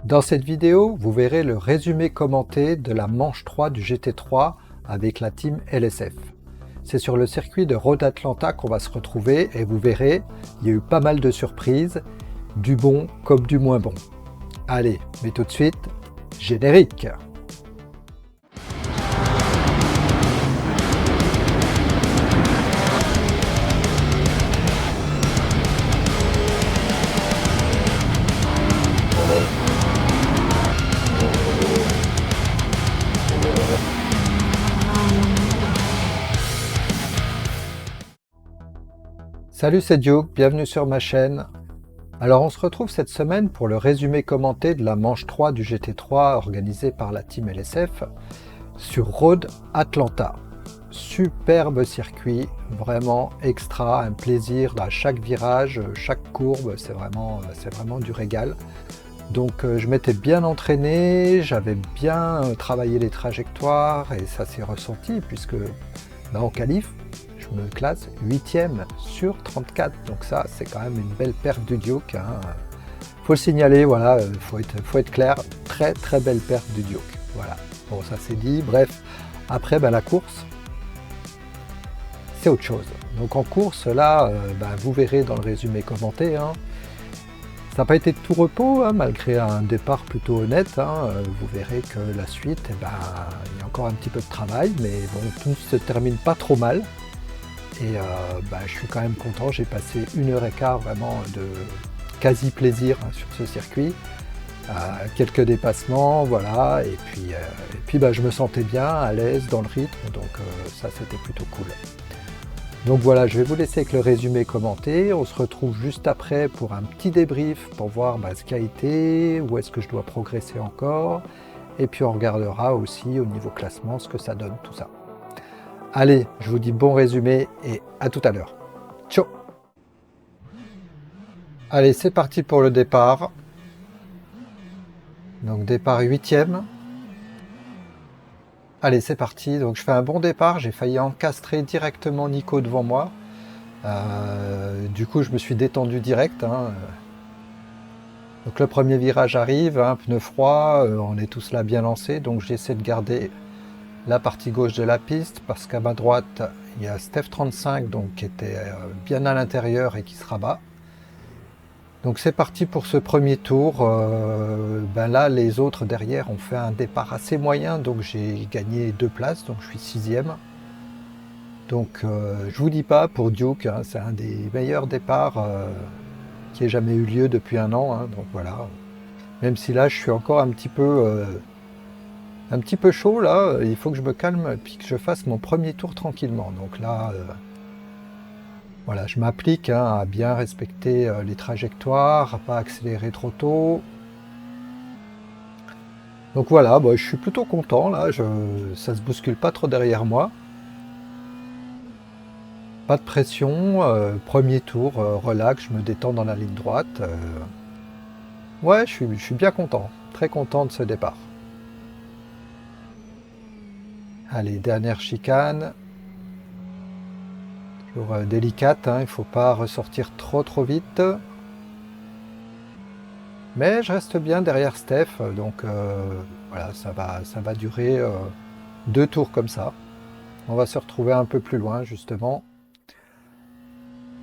Dans cette vidéo, vous verrez le résumé commenté de la manche 3 du GT3 avec la team LSF. C'est sur le circuit de Road Atlanta qu'on va se retrouver et vous verrez, il y a eu pas mal de surprises, du bon comme du moins bon. Allez, mais tout de suite, générique! Salut, c'est Duke, bienvenue sur ma chaîne. Alors on se retrouve cette semaine pour le résumé commenté de la manche 3 du GT3 organisé par la team LSF sur Road Atlanta. Superbe circuit, vraiment extra, un plaisir à chaque virage, chaque courbe, c'est vraiment du régal. Donc je m'étais bien entraîné, j'avais bien travaillé les trajectoires et ça s'est ressenti puisque en qualif, je me classe 8e sur 34, donc ça c'est quand même une belle perte du Duke, hein. Faut le signaler, voilà, faut être clair, très très belle perte du Duke, voilà. Bon, ça c'est dit. Bref, après la course, c'est autre chose. Donc en course, là, vous verrez dans le résumé commenté, hein, ça n'a pas été de tout repos, hein, malgré un départ plutôt honnête, hein, vous verrez que la suite, il y a encore un petit peu de travail, mais bon, tout se termine pas trop mal. Et je suis quand même content, j'ai passé 1h15 vraiment de quasi plaisir, hein, sur ce circuit. Quelques dépassements, voilà, et puis je me sentais bien, à l'aise dans le rythme, donc ça c'était plutôt cool. Donc voilà, je vais vous laisser avec le résumé commenté, on se retrouve juste après pour un petit débrief pour voir ce qui a été, où est-ce que je dois progresser encore, et puis on regardera aussi au niveau classement ce que ça donne, tout ça. Allez, je vous dis bon résumé et à tout à l'heure. Ciao! Allez, c'est parti pour le départ. Donc départ 8e. Allez, c'est parti. Donc je fais un bon départ. J'ai failli encastrer directement Nico devant moi. Du coup, je me suis détendu direct, hein. Donc le premier virage arrive, hein, pneu froid, on est tous là bien lancés. Donc j'essaie de garder la partie gauche de la piste parce qu'à ma droite il y a Steph35 donc, qui était bien à l'intérieur et qui se rabat. Donc c'est parti pour ce premier tour. Là les autres derrière ont fait un départ assez moyen, donc j'ai gagné 2 places, donc je suis 6e. Donc je vous dis pas, pour Duke, hein, c'est un des meilleurs départs qui ait jamais eu lieu depuis un an, hein, donc voilà. Même si là je suis encore un petit peu chaud, là, il faut que je me calme et puis que je fasse mon premier tour tranquillement. Donc là, voilà, je m'applique, hein, à bien respecter les trajectoires, à pas accélérer trop tôt. Donc voilà, je suis plutôt content, là, ça se bouscule pas trop derrière moi. Pas de pression, premier tour, relax, je me détends dans la ligne droite. Ouais, je suis bien content, très content de ce départ. Allez, dernière chicane. Toujours délicate, hein, il ne faut pas ressortir trop vite. Mais je reste bien derrière Steph, donc voilà, ça va durer 2 tours comme ça. On va se retrouver un peu plus loin, justement.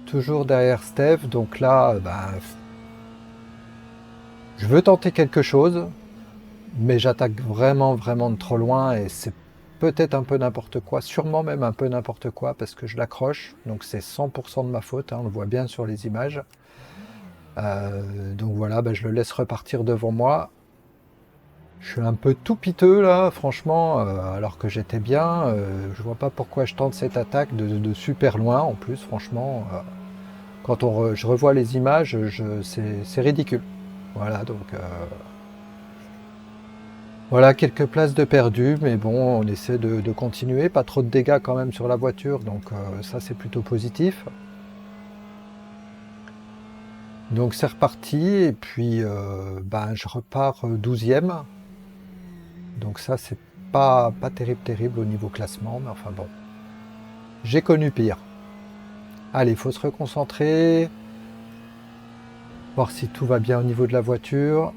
Toujours derrière Steph, donc là, je veux tenter quelque chose, mais j'attaque vraiment de trop loin et c'est peut-être un peu n'importe quoi, sûrement même un peu n'importe quoi parce que je l'accroche, donc c'est 100% de ma faute, hein, on le voit bien sur les images. Donc voilà, je le laisse repartir devant moi. Je suis un peu tout piteux là, franchement, alors que j'étais bien. Je vois pas pourquoi je tente cette attaque de super loin en plus, franchement. Quand je revois les images, c'est ridicule. Voilà, donc voilà, quelques places de perdu, mais bon, on essaie de continuer. Pas trop de dégâts quand même sur la voiture, donc ça c'est plutôt positif. Donc c'est reparti, et puis je repars 12e. Donc ça c'est pas terrible au niveau classement, mais enfin bon. J'ai connu pire. Allez, il faut se reconcentrer. Voir si tout va bien au niveau de la voiture.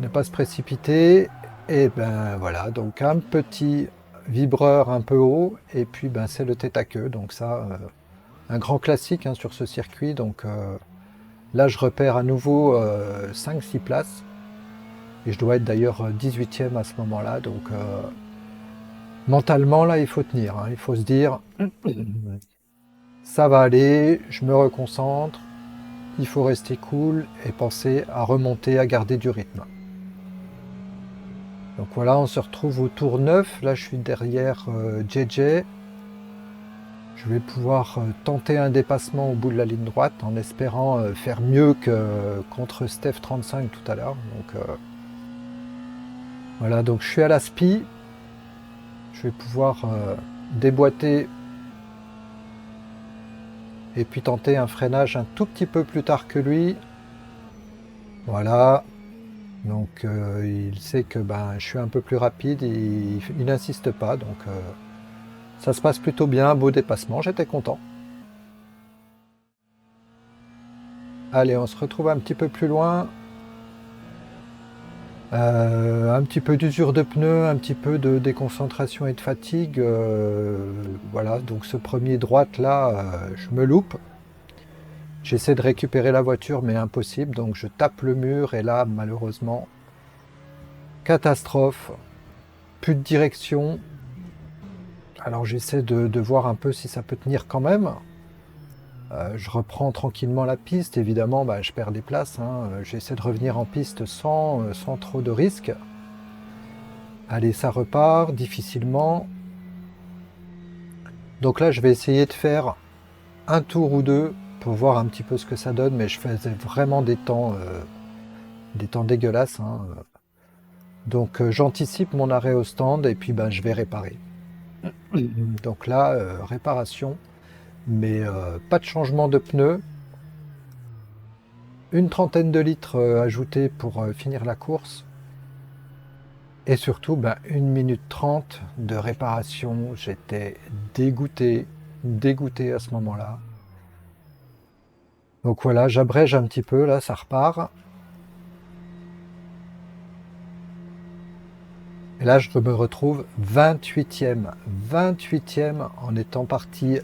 ne pas se précipiter. Et ben voilà, donc un petit vibreur un peu haut, et puis ben c'est le tête à queue. Donc ça, un grand classique hein, sur ce circuit. Donc là, je repère à nouveau 5-6 places. Et je dois être d'ailleurs 18e à ce moment-là. Donc mentalement, là, il faut tenir. Hein. Il faut se dire, ça va aller, je me reconcentre. Il faut rester cool et penser à remonter, à garder du rythme. Donc voilà, on se retrouve au tour 9. Là, je suis derrière JJ. Je vais pouvoir tenter un dépassement au bout de la ligne droite en espérant faire mieux que contre Steph 35 tout à l'heure. Donc voilà, donc je suis à la SPI. Je vais pouvoir déboîter et puis tenter un freinage un tout petit peu plus tard que lui. Voilà. Donc il sait que ben, je suis un peu plus rapide, il n'insiste pas. Donc ça se passe plutôt bien, beau dépassement, j'étais content. Allez, on se retrouve un petit peu plus loin. Un petit peu d'usure de pneus, un petit peu de déconcentration et de fatigue. Voilà, donc ce premier droite là, je me loupe. J'essaie de récupérer la voiture, mais impossible. Donc je tape le mur et là, malheureusement, catastrophe. Plus de direction. Alors j'essaie de voir un peu si ça peut tenir quand même. Je reprends tranquillement la piste. Évidemment, bah, je perds des places. Hein. J'essaie de revenir en piste sans trop de risques. Allez, ça repart difficilement. Donc là, je vais essayer de faire un tour ou deux pour voir un petit peu ce que ça donne. Mais je faisais vraiment des temps dégueulasses. Hein. Donc j'anticipe mon arrêt au stand et puis ben, je vais réparer. Donc là, réparation. Mais pas de changement de pneus. Une trentaine de litres ajoutés pour finir la course. Et surtout, 1 minute 30 de réparation. J'étais dégoûté à ce moment-là. Donc voilà, j'abrège un petit peu, là, ça repart. Et là, je me retrouve 28e. 28e en étant parti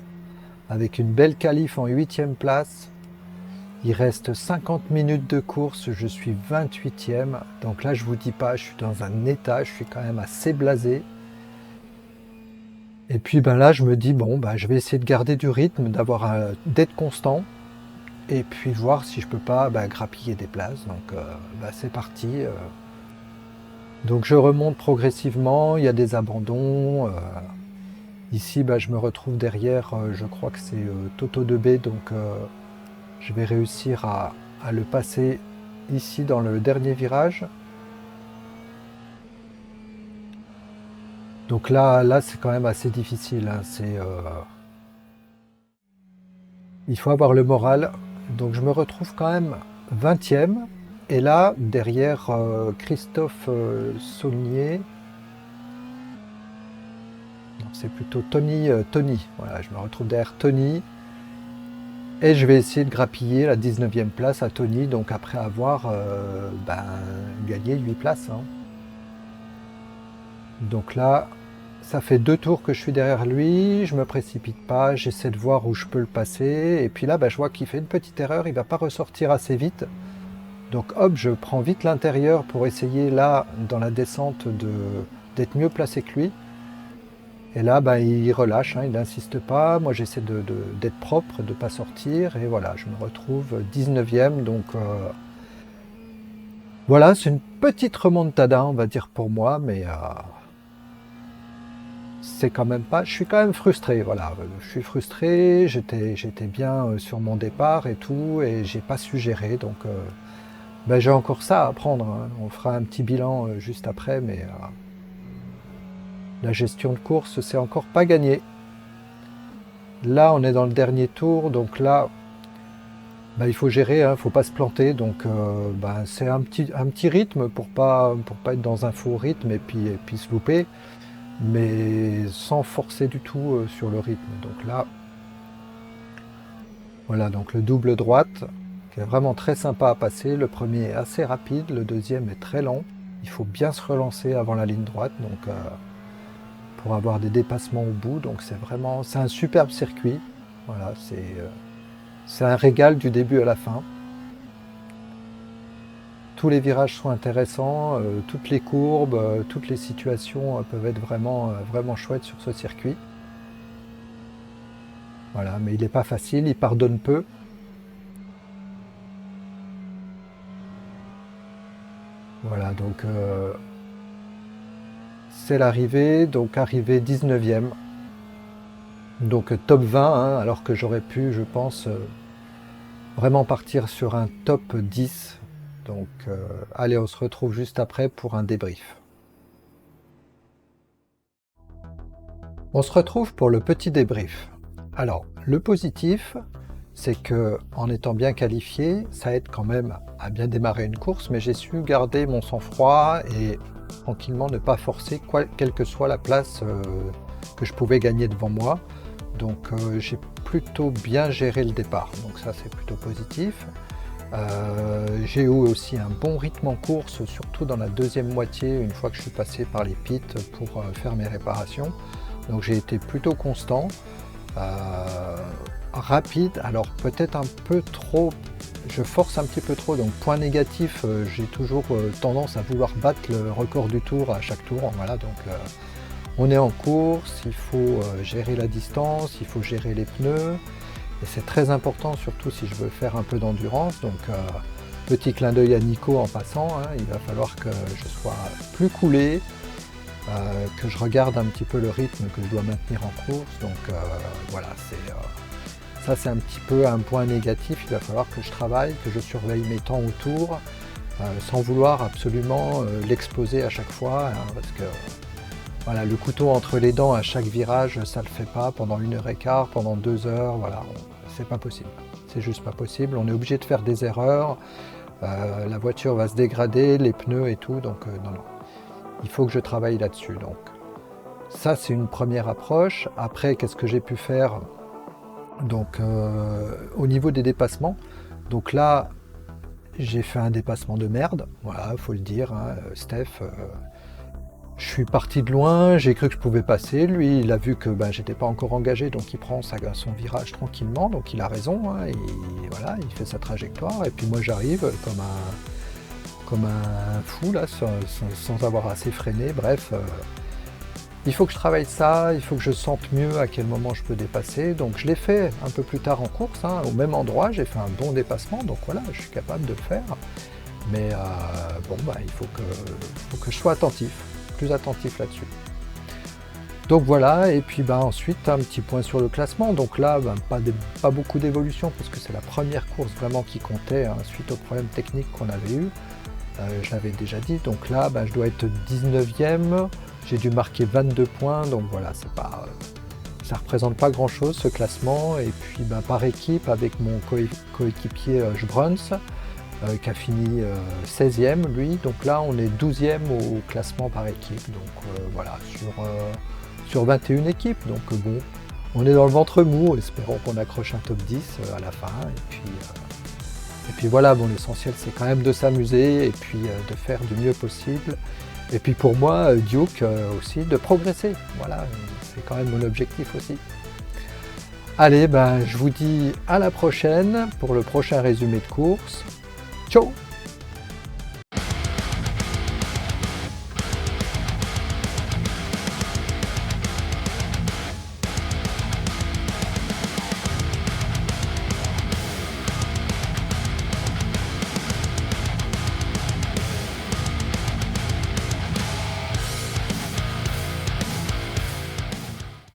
avec une belle qualif en 8e place. Il reste 50 minutes de course, je suis 28e. Donc là, je vous dis pas, je suis dans un état, je suis quand même assez blasé. Et puis là, je me dis, bon, je vais essayer de garder du rythme, d'être constant. Et puis voir si je peux pas grappiller des places. Donc c'est parti. Donc je remonte progressivement, il y a des abandons. Ici, je me retrouve derrière, je crois que c'est Toto 2B, donc je vais réussir à le passer ici dans le dernier virage. Donc là c'est quand même assez difficile. Hein. Il faut avoir le moral. Donc je me retrouve quand même 20e. Et là, derrière Christophe Saulnier, c'est plutôt Tony. Voilà, je me retrouve derrière Tony. Et je vais essayer de grappiller la 19e place à Tony, donc après avoir gagné 8 places. Hein. Donc là, ça fait 2 tours que je suis derrière lui, je me précipite pas, j'essaie de voir où je peux le passer. Et puis là, je vois qu'il fait une petite erreur, il ne va pas ressortir assez vite. Donc hop, je prends vite l'intérieur pour essayer là, dans la descente, d'être mieux placé que lui. Et là, il relâche, hein, il n'insiste pas. Moi, j'essaie d'être propre, de ne pas sortir. Et voilà, je me retrouve 19e. Donc voilà, c'est une petite remontada, on va dire, pour moi. Mais c'est quand même pas... Je suis quand même frustré, voilà. Je suis frustré, j'étais bien sur mon départ et tout. Et j'ai pas su gérer. Donc j'ai encore ça à apprendre. Hein. On fera un petit bilan juste après. Mais la gestion de course, c'est encore pas gagné. Là, on est dans le dernier tour, donc là, il faut gérer, hein, faut pas se planter. Donc, c'est un petit rythme pour pas être dans un faux rythme et puis se louper, mais sans forcer du tout sur le rythme. Donc là, voilà, donc le double droite. qui est vraiment très sympa à passer. Le premier est assez rapide, le deuxième est très lent. Il faut bien se relancer avant la ligne droite, donc pour avoir des dépassements au bout. Donc c'est un superbe circuit. Voilà, c'est un régal du début à la fin. Tous les virages sont intéressants, toutes les courbes, toutes les situations peuvent être vraiment chouettes sur ce circuit. Voilà, mais il n'est pas facile, il pardonne peu. Voilà, donc c'est l'arrivée, donc arrivée 19e. Donc top 20, hein, alors que j'aurais pu, je pense, vraiment partir sur un top 10. Donc allez, on se retrouve juste après pour un débrief. On se retrouve pour le petit débrief. Alors, le positif, c'est que en étant bien qualifié, ça aide quand même à bien démarrer une course, mais j'ai su garder mon sang-froid et tranquillement ne pas forcer, quelle que soit la place que je pouvais gagner devant moi. Donc j'ai plutôt bien géré le départ, donc ça c'est plutôt positif. J'ai eu aussi un bon rythme en course, surtout dans la deuxième moitié, une fois que je suis passé par les pits pour faire mes réparations. Donc j'ai été plutôt constant, rapide, alors peut-être un peu trop, je force un petit peu trop, donc point négatif, j'ai toujours tendance à vouloir battre le record du tour à chaque tour. Voilà, donc on est en course, il faut gérer la distance, il faut gérer les pneus, et c'est très important, surtout si je veux faire un peu d'endurance. Donc petit clin d'œil à Nico en passant, hein, il va falloir que je sois plus coulé, que je regarde un petit peu le rythme que je dois maintenir en course. Donc voilà, ça c'est un petit peu un point négatif. Il va falloir que je travaille, que je surveille mes temps autour, sans vouloir absolument l'exploser à chaque fois, hein, parce que voilà, le couteau entre les dents à chaque virage, ça le fait pas pendant 1h15, pendant 2 heures, voilà, c'est pas possible. C'est juste pas possible, on est obligé de faire des erreurs, la voiture va se dégrader, les pneus et tout, donc non. Il faut que je travaille là-dessus. Donc ça c'est une première approche. Après, qu'est-ce que j'ai pu faire? Donc au niveau des dépassements, donc là j'ai fait un dépassement de merde, voilà, faut le dire, hein, Steph. Je suis parti de loin, j'ai cru que je pouvais passer. Lui, il a vu que j'étais pas encore engagé, donc il prend son virage tranquillement, donc il a raison, hein, et voilà, il fait sa trajectoire. Et puis moi j'arrive comme un fou là, sans avoir assez freiné. Bref, il faut que je travaille ça, il faut que je sente mieux à quel moment je peux dépasser. Donc je l'ai fait un peu plus tard en course, hein, au même endroit, j'ai fait un bon dépassement, donc voilà, je suis capable de le faire. Mais bon, il faut que je sois attentif, plus attentif là-dessus. Donc voilà, et puis ensuite un petit point sur le classement. Donc là, pas beaucoup d'évolution, parce que c'est la première course vraiment qui comptait, hein, suite aux problèmes techniques qu'on avait eu. Je l'avais déjà dit, donc là je dois être 19e, j'ai dû marquer 22 points, donc voilà, ça représente pas grand chose ce classement. Et puis par équipe, avec mon coéquipier Bruns, qui a fini 16e lui, donc là on est 12e au classement par équipe, donc voilà, sur 21 équipes, donc bon, on est dans le ventre mou, espérons qu'on accroche un top 10 à la fin, et puis voilà, bon, l'essentiel c'est quand même de s'amuser et puis de faire du mieux possible. Et puis pour moi, Duke aussi, de progresser. Voilà, c'est quand même mon objectif aussi. Allez, je vous dis à la prochaine pour le prochain résumé de course. Ciao!